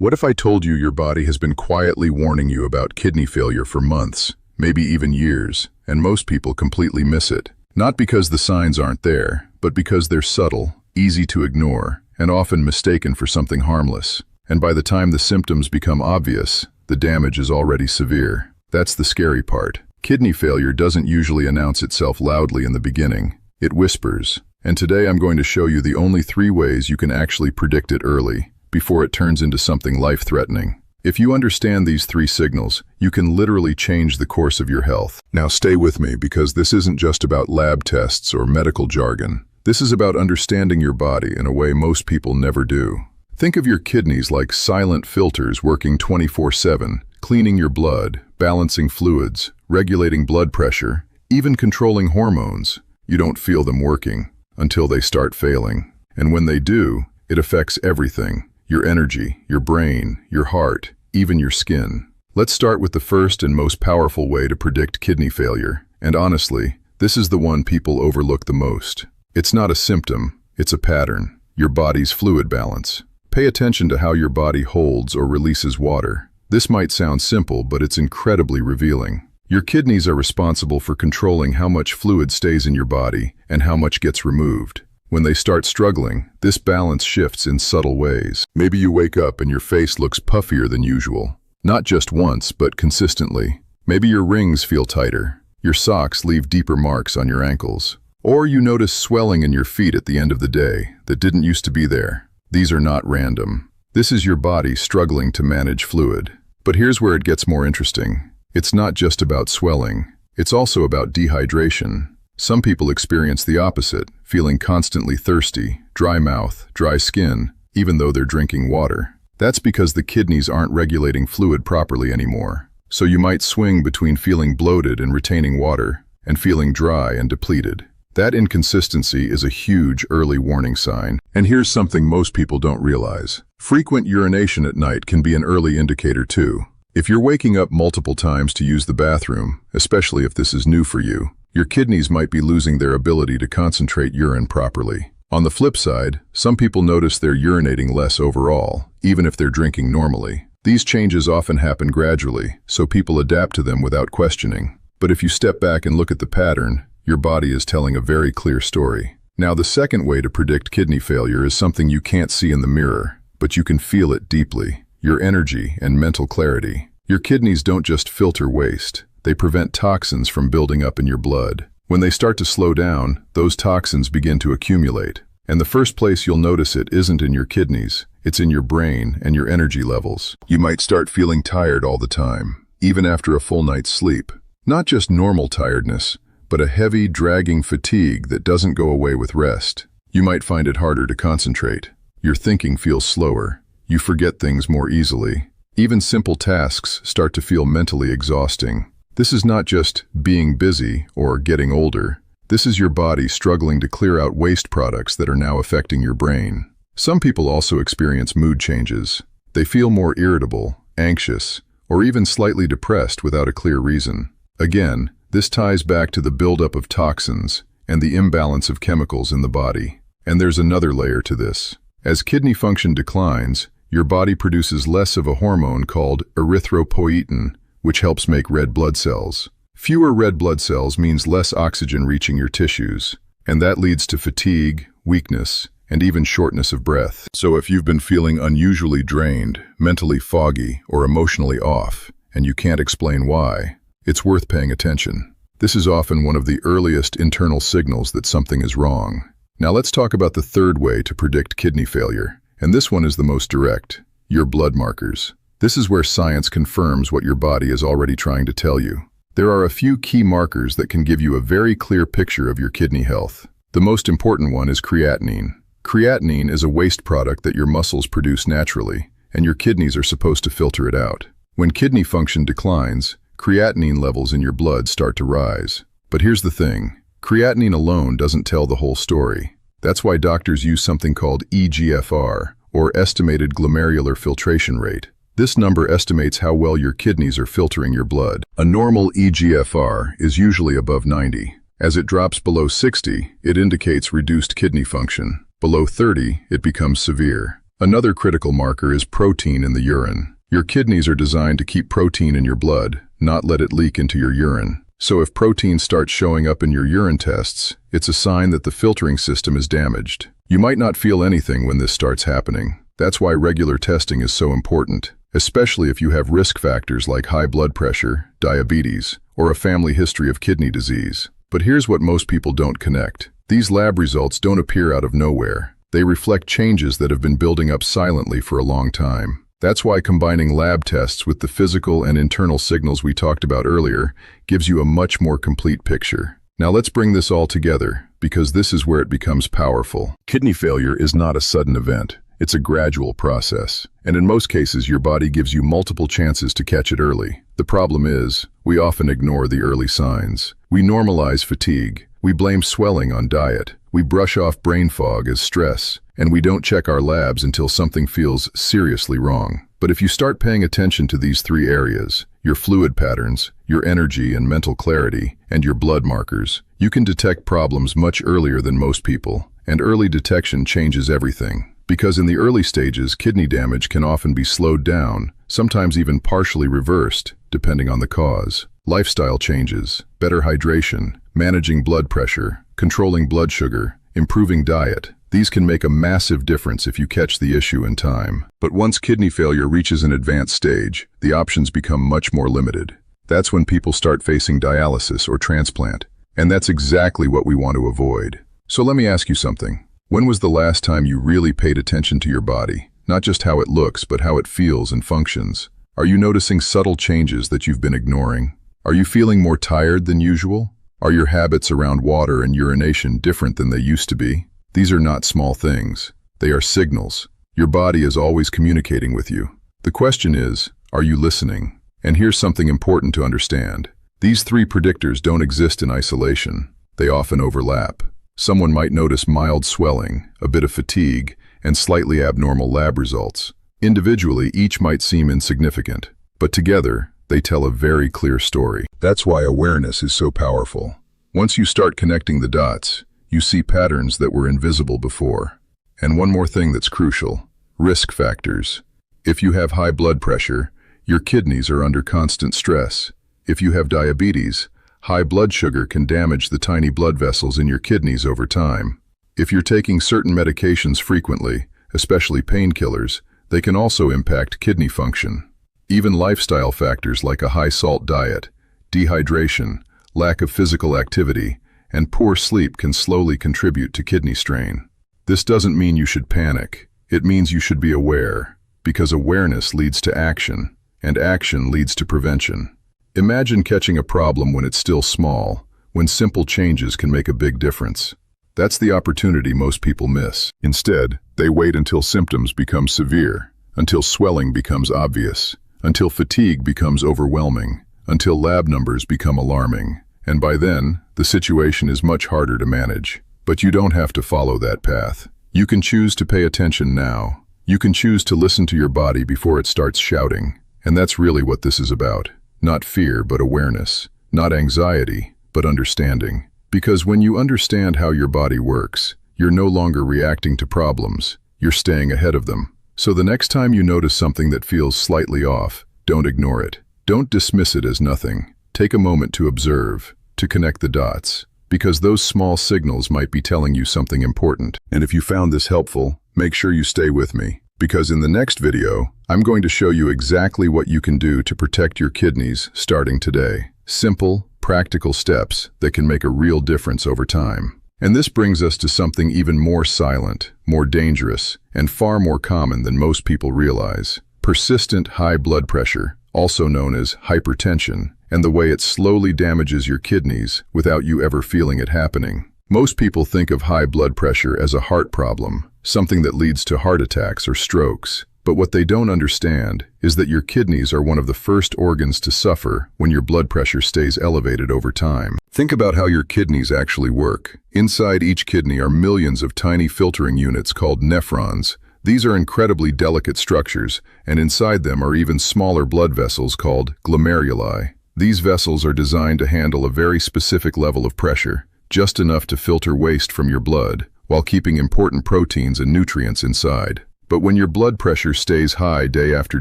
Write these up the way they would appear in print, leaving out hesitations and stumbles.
What if I told you your body has been quietly warning you about kidney failure for months, maybe even years, and most people completely miss it? Not because the signs aren't there, but because they're subtle, easy to ignore, and often mistaken for something harmless. And by the time the symptoms become obvious, the damage is already severe. That's the scary part. Kidney failure doesn't usually announce itself loudly in the beginning. It whispers. And today I'm going to show you the only 3 ways you can actually predict it early, before it turns into something life-threatening. If you understand these 3 signals, you can literally change the course of your health. Now stay with me, because this isn't just about lab tests or medical jargon. This is about understanding your body in a way most people never do. Think of your kidneys like silent filters working 24/7, cleaning your blood, balancing fluids, regulating blood pressure, even controlling hormones. You don't feel them working until they start failing. And when they do, it affects everything: your energy, your brain, your heart, even your skin. Let's start with the first and most powerful way to predict kidney failure. And honestly, this is the one people overlook the most. It's not a symptom, it's a pattern: your body's fluid balance. Pay attention to how your body holds or releases water. This might sound simple, but it's incredibly revealing. Your kidneys are responsible for controlling how much fluid stays in your body and how much gets removed. When they start struggling, this balance shifts in subtle ways. Maybe you wake up and your face looks puffier than usual. Not just once, but consistently. Maybe your rings feel tighter. Your socks leave deeper marks on your ankles. Or you notice swelling in your feet at the end of the day that didn't used to be there. These are not random. This is your body struggling to manage fluid. But here's where it gets more interesting. It's not just about swelling. It's also about dehydration. Some people experience the opposite, feeling constantly thirsty, dry mouth, dry skin, even though they're drinking water. That's because the kidneys aren't regulating fluid properly anymore. So you might swing between feeling bloated and retaining water, and feeling dry and depleted. That inconsistency is a huge early warning sign. And here's something most people don't realize. Frequent urination at night can be an early indicator too. If you're waking up multiple times to use the bathroom, especially if this is new for you, your kidneys might be losing their ability to concentrate urine properly. On the flip side, some people notice they're urinating less overall, even if they're drinking normally. These changes often happen gradually, so people adapt to them without questioning. But if you step back and look at the pattern, your body is telling a very clear story. Now, the second way to predict kidney failure is something you can't see in the mirror, but you can feel it deeply: your energy and mental clarity. Your kidneys don't just filter waste. They prevent toxins from building up in your blood. When they start to slow down, those toxins begin to accumulate. And the first place you'll notice it isn't in your kidneys, it's in your brain and your energy levels. You might start feeling tired all the time, even after a full night's sleep. Not just normal tiredness, but a heavy, dragging fatigue that doesn't go away with rest. You might find it harder to concentrate. Your thinking feels slower. You forget things more easily. Even simple tasks start to feel mentally exhausting. This is not just being busy or getting older. This is your body struggling to clear out waste products that are now affecting your brain. Some people also experience mood changes. They feel more irritable, anxious, or even slightly depressed without a clear reason. Again, this ties back to the buildup of toxins and the imbalance of chemicals in the body. And there's another layer to this. As kidney function declines, your body produces less of a hormone called erythropoietin, which helps make red blood cells. Fewer red blood cells means less oxygen reaching your tissues, and that leads to fatigue, weakness, and even shortness of breath. So if you've been feeling unusually drained, mentally foggy, or emotionally off, and you can't explain why, it's worth paying attention. This is often one of the earliest internal signals that something is wrong. Now let's talk about the third way to predict kidney failure, and this one is the most direct: your blood markers. This is where science confirms what your body is already trying to tell you. There are a few key markers that can give you a very clear picture of your kidney health. The most important one is creatinine. Creatinine is a waste product that your muscles produce naturally, and your kidneys are supposed to filter it out. When kidney function declines, creatinine levels in your blood start to rise. But here's the thing: creatinine alone doesn't tell the whole story. That's why doctors use something called eGFR, or estimated glomerular filtration rate. This number estimates how well your kidneys are filtering your blood. A normal eGFR is usually above 90. As it drops below 60, it indicates reduced kidney function. Below 30, it becomes severe. Another critical marker is protein in the urine. Your kidneys are designed to keep protein in your blood, not let it leak into your urine. So if protein starts showing up in your urine tests, it's a sign that the filtering system is damaged. You might not feel anything when this starts happening. That's why regular testing is so important, especially if you have risk factors like high blood pressure, diabetes, or a family history of kidney disease. But here's what most people don't connect. These lab results don't appear out of nowhere. They reflect changes that have been building up silently for a long time. That's why combining lab tests with the physical and internal signals we talked about earlier gives you a much more complete picture. Now let's bring this all together, because this is where it becomes powerful. Kidney failure is not a sudden event. It's a gradual process, and in most cases your body gives you multiple chances to catch it early. The problem is, we often ignore the early signs. We normalize fatigue, we blame swelling on diet, we brush off brain fog as stress, and we don't check our labs until something feels seriously wrong. But if you start paying attention to these three areas, your fluid patterns, your energy and mental clarity, and your blood markers, you can detect problems much earlier than most people, and early detection changes everything. Because in the early stages, kidney damage can often be slowed down, sometimes even partially reversed, depending on the cause. Lifestyle changes, better hydration, managing blood pressure, controlling blood sugar, improving diet. These can make a massive difference if you catch the issue in time. But once kidney failure reaches an advanced stage, the options become much more limited. That's when people start facing dialysis or transplant. And that's exactly what we want to avoid. So let me ask you something. When was the last time you really paid attention to your body? Not just how it looks, but how it feels and functions. Are you noticing subtle changes that you've been ignoring? Are you feeling more tired than usual? Are your habits around water and urination different than they used to be? These are not small things. They are signals. Your body is always communicating with you. The question is, are you listening? And here's something important to understand. These three predictors don't exist in isolation. They often overlap. Someone might notice mild swelling, a bit of fatigue, and slightly abnormal lab results. Individually, each might seem insignificant, but together, they tell a very clear story. That's why awareness is so powerful. Once you start connecting the dots, you see patterns that were invisible before. And one more thing that's crucial, risk factors. If you have high blood pressure, your kidneys are under constant stress. If you have diabetes, high blood sugar can damage the tiny blood vessels in your kidneys over time. If you're taking certain medications frequently, especially painkillers, they can also impact kidney function. Even lifestyle factors like a high-salt diet, dehydration, lack of physical activity, and poor sleep can slowly contribute to kidney strain. This doesn't mean you should panic. It means you should be aware, because awareness leads to action, and action leads to prevention. Imagine catching a problem when it's still small, when simple changes can make a big difference. That's the opportunity most people miss. Instead, they wait until symptoms become severe, until swelling becomes obvious, until fatigue becomes overwhelming, until lab numbers become alarming. And by then, the situation is much harder to manage. But you don't have to follow that path. You can choose to pay attention now. You can choose to listen to your body before it starts shouting. And that's really what this is about. Not fear, but awareness. Not anxiety, but understanding. Because when you understand how your body works, you're no longer reacting to problems. You're staying ahead of them. So the next time you notice something that feels slightly off, don't ignore it. Don't dismiss it as nothing. Take a moment to observe, to connect the dots, because those small signals might be telling you something important. And if you found this helpful, make sure you stay with me, because in the next video, I'm going to show you exactly what you can do to protect your kidneys starting today. Simple, practical steps that can make a real difference over time. And this brings us to something even more silent, more dangerous, and far more common than most people realize. Persistent high blood pressure, also known as hypertension, and the way it slowly damages your kidneys without you ever feeling it happening. Most people think of high blood pressure as a heart problem, something that leads to heart attacks or strokes. But what they don't understand is that your kidneys are one of the first organs to suffer when your blood pressure stays elevated over time. Think about how your kidneys actually work. Inside each kidney are millions of tiny filtering units called nephrons. These are incredibly delicate structures, and inside them are even smaller blood vessels called glomeruli. These vessels are designed to handle a very specific level of pressure, just enough to filter waste from your blood, while keeping important proteins and nutrients inside. But when your blood pressure stays high day after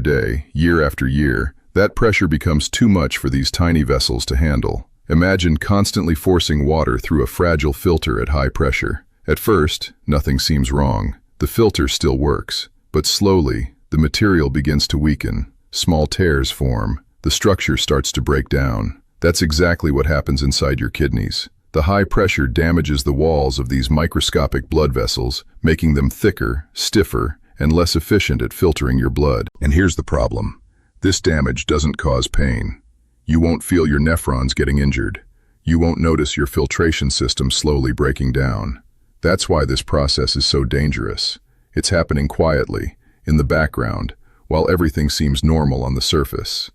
day, year after year, that pressure becomes too much for these tiny vessels to handle. Imagine constantly forcing water through a fragile filter at high pressure. At first, nothing seems wrong. The filter still works. But slowly, the material begins to weaken. Small tears form. The structure starts to break down. That's exactly what happens inside your kidneys. The high pressure damages the walls of these microscopic blood vessels, making them thicker, stiffer, and less efficient at filtering your blood. And here's the problem. This damage doesn't cause pain. You won't feel your nephrons getting injured. You won't notice your filtration system slowly breaking down. That's why this process is so dangerous. It's happening quietly, in the background, while everything seems normal on the surface.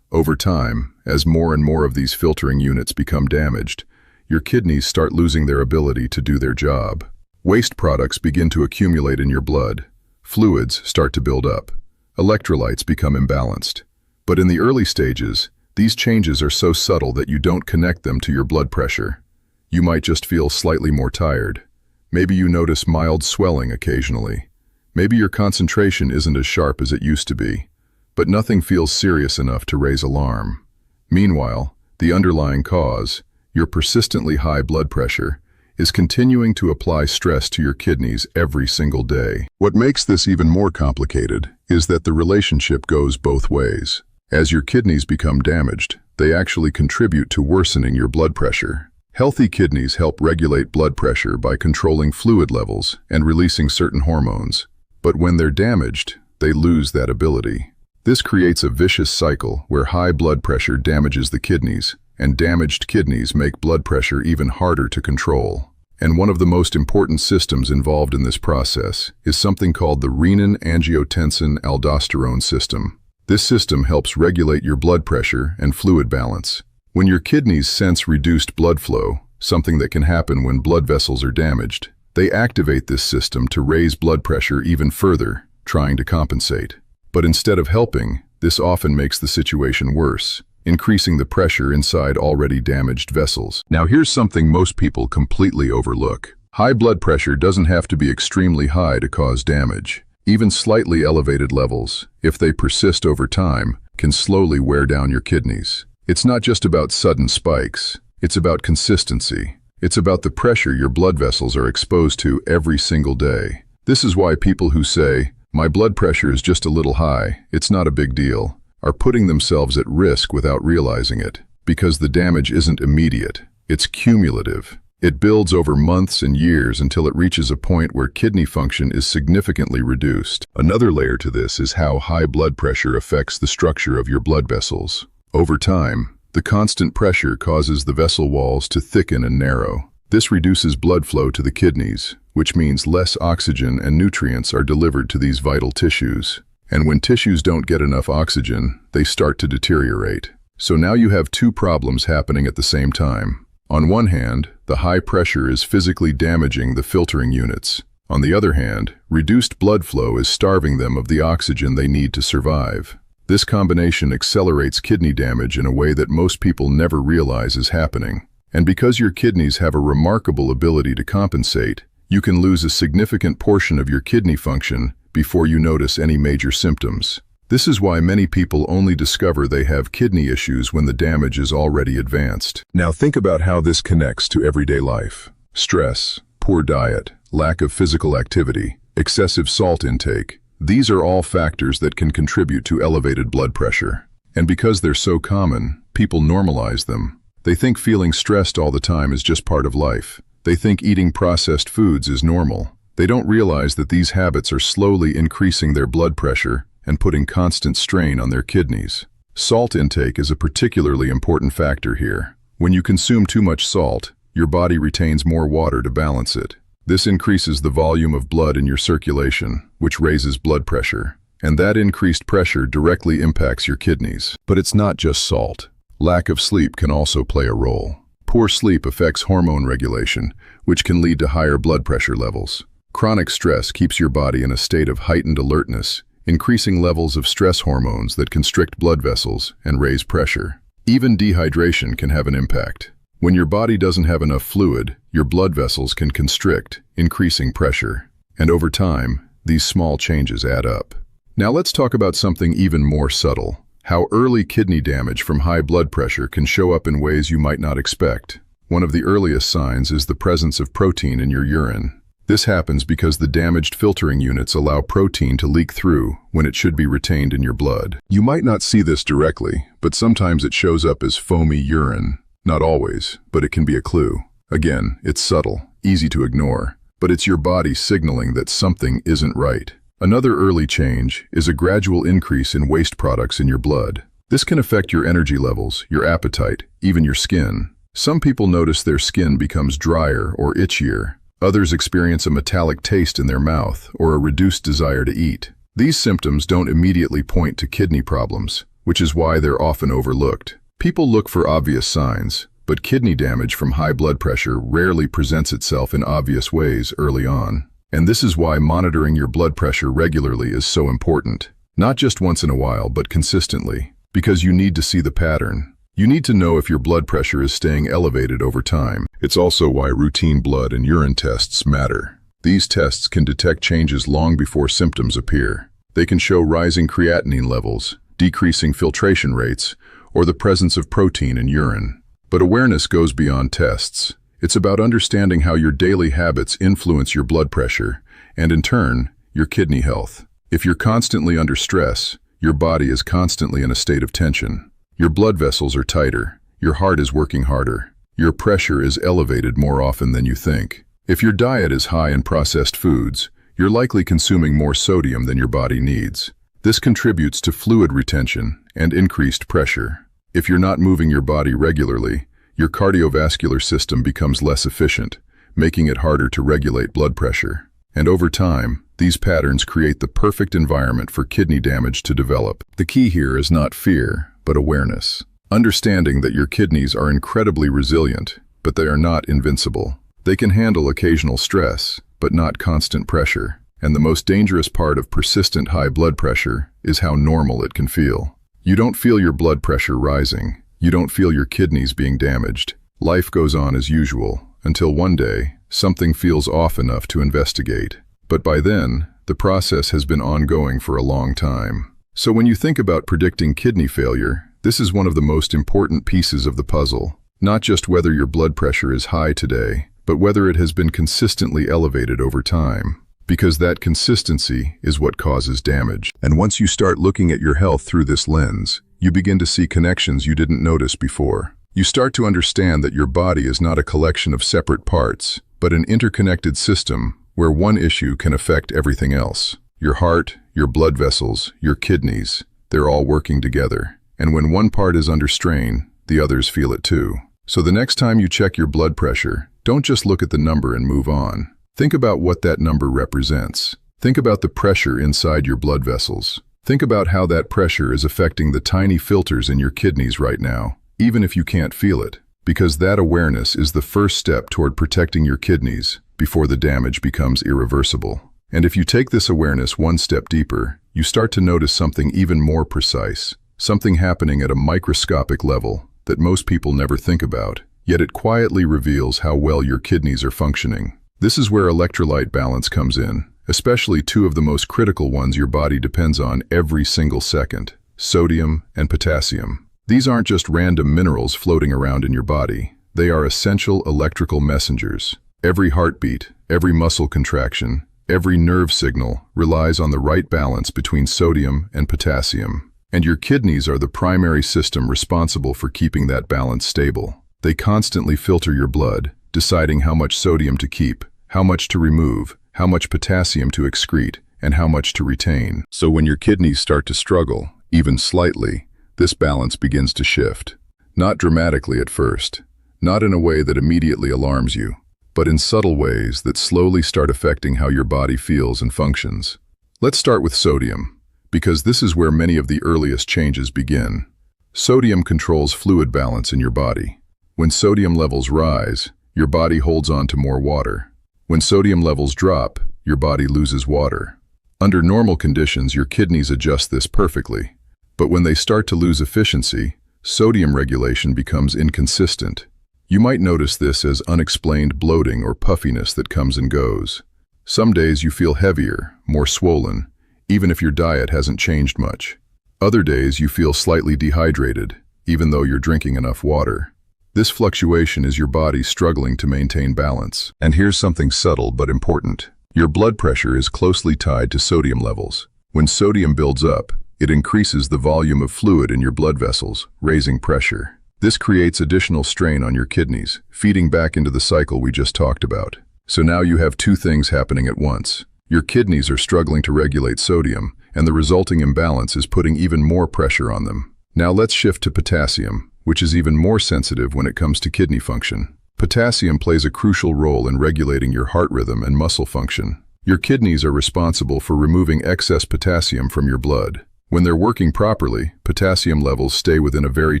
Over time, as more and more of these filtering units become damaged, your kidneys start losing their ability to do their job. Waste products begin to accumulate in your blood. Fluids start to build up. Electrolytes become imbalanced. But in the early stages, these changes are so subtle that you don't connect them to your blood pressure. You might just feel slightly more tired. Maybe you notice mild swelling occasionally. Maybe your concentration isn't as sharp as it used to be. But nothing feels serious enough to raise alarm. Meanwhile, the underlying cause, your persistently high blood pressure, is continuing to apply stress to your kidneys every single day. What makes this even more complicated is that the relationship goes both ways. As your kidneys become damaged, they actually contribute to worsening your blood pressure. Healthy kidneys help regulate blood pressure by controlling fluid levels and releasing certain hormones. But when they're damaged, they lose that ability. This creates a vicious cycle where high blood pressure damages the kidneys, and damaged kidneys make blood pressure even harder to control. And one of the most important systems involved in this process is something called the renin-angiotensin-aldosterone system. This system helps regulate your blood pressure and fluid balance. When your kidneys sense reduced blood flow, something that can happen when blood vessels are damaged, they activate this system to raise blood pressure even further, trying to compensate. But instead of helping, this often makes the situation worse, increasing the pressure inside already damaged vessels. Now here's something most people completely overlook. High blood pressure doesn't have to be extremely high to cause damage. Even slightly elevated levels, if they persist over time, can slowly wear down your kidneys. It's not just about sudden spikes. It's about consistency. It's about the pressure your blood vessels are exposed to every single day. This is why people who say, "My blood pressure is just a little high, it's not a big deal," are putting themselves at risk without realizing it. Because the damage isn't immediate. It's cumulative. It builds over months and years until it reaches a point where kidney function is significantly reduced. Another layer to this is how high blood pressure affects the structure of your blood vessels. Over time, the constant pressure causes the vessel walls to thicken and narrow. This reduces blood flow to the kidneys, which means less oxygen and nutrients are delivered to these vital tissues. And when tissues don't get enough oxygen, they start to deteriorate. So now you have two problems happening at the same time. On one hand, the high pressure is physically damaging the filtering units. On the other hand, reduced blood flow is starving them of the oxygen they need to survive. This combination accelerates kidney damage in a way that most people never realize is happening. And because your kidneys have a remarkable ability to compensate, you can lose a significant portion of your kidney function before you notice any major symptoms. This is why many people only discover they have kidney issues when the damage is already advanced. Now think about how this connects to everyday life. Stress, poor diet, lack of physical activity, excessive salt intake. These are all factors that can contribute to elevated blood pressure. And because they're so common, people normalize them. They think feeling stressed all the time is just part of life. They think eating processed foods is normal. They don't realize that these habits are slowly increasing their blood pressure and putting constant strain on their kidneys. Salt intake is a particularly important factor here. When you consume too much salt, your body retains more water to balance it. This increases the volume of blood in your circulation, which raises blood pressure. And that increased pressure directly impacts your kidneys. But it's not just salt. Lack of sleep can also play a role. Poor sleep affects hormone regulation, which can lead to higher blood pressure levels. Chronic stress keeps your body in a state of heightened alertness, increasing levels of stress hormones that constrict blood vessels and raise pressure. Even dehydration can have an impact. When your body doesn't have enough fluid, your blood vessels can constrict, increasing pressure. And over time, These small changes add up. Now let's talk about something even more subtle: how early kidney damage from high blood pressure can show up in ways you might not expect. One of the earliest signs is the presence of protein in your urine. This happens because the damaged filtering units allow protein to leak through when it should be retained in your blood. You might not see this directly, but sometimes it shows up as foamy urine. Not always, but it can be a clue. Again, it's subtle, easy to ignore, but it's your body signaling that something isn't right. Another early change is a gradual increase in waste products in your blood. This can affect your energy levels, your appetite, even your skin. Some people notice their skin becomes drier or itchier. Others experience a metallic taste in their mouth or a reduced desire to eat. These symptoms don't immediately point to kidney problems, which is why they're often overlooked. People look for obvious signs, but kidney damage from high blood pressure rarely presents itself in obvious ways early on. And this is why monitoring your blood pressure regularly is so important. Not just once in a while, but consistently, because you need to see the pattern. You need to know if your blood pressure is staying elevated over time. It's also why routine blood and urine tests matter. These tests can detect changes long before symptoms appear. They can show rising creatinine levels, decreasing filtration rates, or the presence of protein in urine. But awareness goes beyond tests. It's about understanding how your daily habits influence your blood pressure, and in turn, your kidney health. If you're constantly under stress, your body is constantly in a state of tension. Your blood vessels are tighter, your heart is working harder, your pressure is elevated more often than you think. If your diet is high in processed foods, you're likely consuming more sodium than your body needs. This contributes to fluid retention and increased pressure. If you're not moving your body regularly, your cardiovascular system becomes less efficient, making it harder to regulate blood pressure. And over time, these patterns create the perfect environment for kidney damage to develop. The key here is not fear, but awareness. Understanding that your kidneys are incredibly resilient, but they are not invincible. They can handle occasional stress, but not constant pressure. And the most dangerous part of persistent high blood pressure is how normal it can feel. You don't feel your blood pressure rising. You don't feel your kidneys being damaged. Life goes on as usual, until one day, something feels off enough to investigate. But by then, the process has been ongoing for a long time. So when you think about predicting kidney failure, this is one of the most important pieces of the puzzle. Not just whether your blood pressure is high today, but whether it has been consistently elevated over time. Because that consistency is what causes damage. And once you start looking at your health through this lens, you begin to see connections you didn't notice before. You start to understand that your body is not a collection of separate parts, but an interconnected system where one issue can affect everything else. Your heart, your blood vessels, your kidneys, they're all working together. And when one part is under strain, the others feel it too. So the next time you check your blood pressure, don't just look at the number and move on. Think about what that number represents. Think about the pressure inside your blood vessels. Think about how that pressure is affecting the tiny filters in your kidneys right now, even if you can't feel it. Because that awareness is the first step toward protecting your kidneys before the damage becomes irreversible. And if you take this awareness one step deeper, you start to notice something even more precise, something happening at a microscopic level that most people never think about, yet it quietly reveals how well your kidneys are functioning. This is where electrolyte balance comes in, especially two of the most critical ones your body depends on every single second: sodium and potassium. These aren't just random minerals floating around in your body. They are essential electrical messengers. Every heartbeat, every muscle contraction, every nerve signal relies on the right balance between sodium and potassium. And your kidneys are the primary system responsible for keeping that balance stable. They constantly filter your blood, deciding how much sodium to keep, how much to remove, how much potassium to excrete, and how much to retain. So when your kidneys start to struggle, even slightly, this balance begins to shift. Not dramatically at first, not in a way that immediately alarms you, but in subtle ways that slowly start affecting how your body feels and functions. Let's start with sodium, because this is where many of the earliest changes begin. Sodium controls fluid balance in your body. When sodium levels rise, your body holds on to more water. When sodium levels drop, your body loses water. Under normal conditions, your kidneys adjust this perfectly. But when they start to lose efficiency, sodium regulation becomes inconsistent. You might notice this as unexplained bloating or puffiness that comes and goes. Some days you feel heavier, more swollen, even if your diet hasn't changed much. Other days you feel slightly dehydrated, even though you're drinking enough water. This fluctuation is your body struggling to maintain balance. And here's something subtle but important. Your blood pressure is closely tied to sodium levels. When sodium builds up, it increases the volume of fluid in your blood vessels, raising pressure. This creates additional strain on your kidneys, feeding back into the cycle we just talked about. So now you have two things happening at once. Your kidneys are struggling to regulate sodium, and the resulting imbalance is putting even more pressure on them. Now let's shift to potassium, which is even more sensitive when it comes to kidney function. Potassium plays a crucial role in regulating your heart rhythm and muscle function. Your kidneys are responsible for removing excess potassium from your blood. When they're working properly, potassium levels stay within a very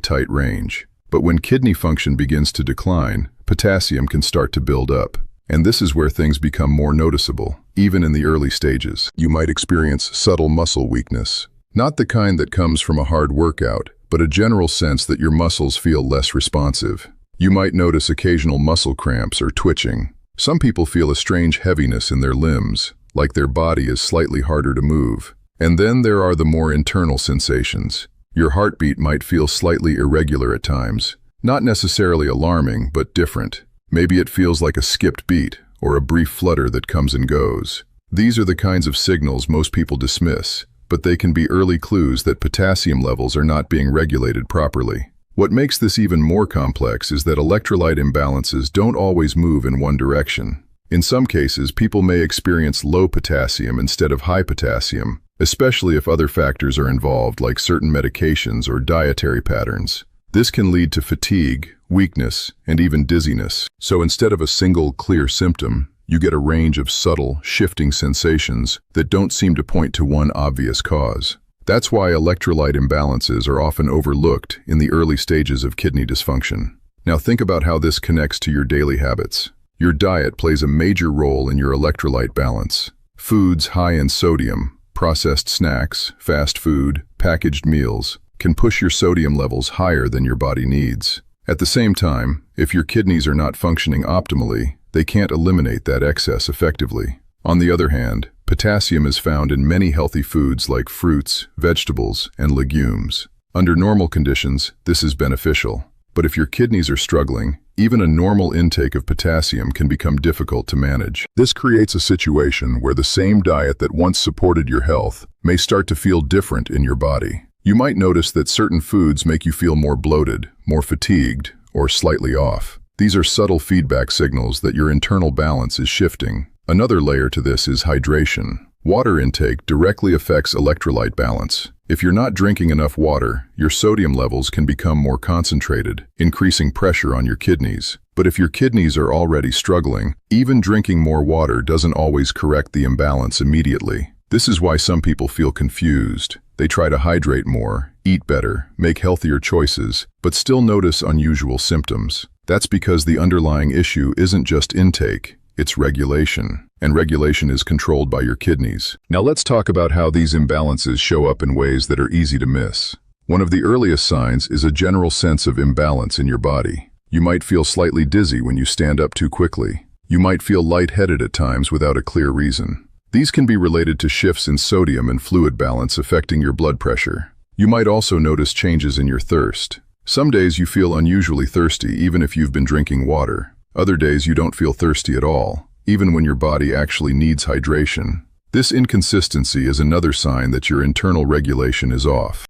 tight range. But when kidney function begins to decline, potassium can start to build up. And this is where things become more noticeable, even in the early stages. You might experience subtle muscle weakness. Not the kind that comes from a hard workout, but a general sense that your muscles feel less responsive. You might notice occasional muscle cramps or twitching. Some people feel a strange heaviness in their limbs, like their body is slightly harder to move. And then there are the more internal sensations. Your heartbeat might feel slightly irregular at times. Not necessarily alarming, but different. Maybe it feels like a skipped beat, or a brief flutter that comes and goes. These are the kinds of signals most people dismiss, but they can be early clues that potassium levels are not being regulated properly. What makes this even more complex is that electrolyte imbalances don't always move in one direction. In some cases, people may experience low potassium instead of high potassium, especially if other factors are involved like certain medications or dietary patterns. This can lead to fatigue, weakness, and even dizziness. So instead of a single clear symptom, you get a range of subtle, shifting sensations that don't seem to point to one obvious cause. That's why electrolyte imbalances are often overlooked in the early stages of kidney dysfunction. Now think about how this connects to your daily habits. Your diet plays a major role in your electrolyte balance. Foods high in sodium, processed snacks, fast food, packaged meals, can push your sodium levels higher than your body needs. At the same time, if your kidneys are not functioning optimally, they can't eliminate that excess effectively. On the other hand, potassium is found in many healthy foods like fruits, vegetables, and legumes. Under normal conditions, this is beneficial. But if your kidneys are struggling, even a normal intake of potassium can become difficult to manage. This creates a situation where the same diet that once supported your health may start to feel different in your body. You might notice that certain foods make you feel more bloated, more fatigued, or slightly off. These are subtle feedback signals that your internal balance is shifting. Another layer to this is hydration. Water intake directly affects electrolyte balance. If you're not drinking enough water, your sodium levels can become more concentrated, increasing pressure on your kidneys. But if your kidneys are already struggling, even drinking more water doesn't always correct the imbalance immediately. This is why some people feel confused. They try to hydrate more, eat better, make healthier choices, but still notice unusual symptoms. That's because the underlying issue isn't just intake, it's regulation. And regulation is controlled by your kidneys. Now let's talk about how these imbalances show up in ways that are easy to miss. One of the earliest signs is a general sense of imbalance in your body. You might feel slightly dizzy when you stand up too quickly. You might feel lightheaded at times without a clear reason. These can be related to shifts in sodium and fluid balance affecting your blood pressure. You might also notice changes in your thirst. Some days you feel unusually thirsty even if you've been drinking water. Other days you don't feel thirsty at all, even when your body actually needs hydration. This inconsistency is another sign that your internal regulation is off.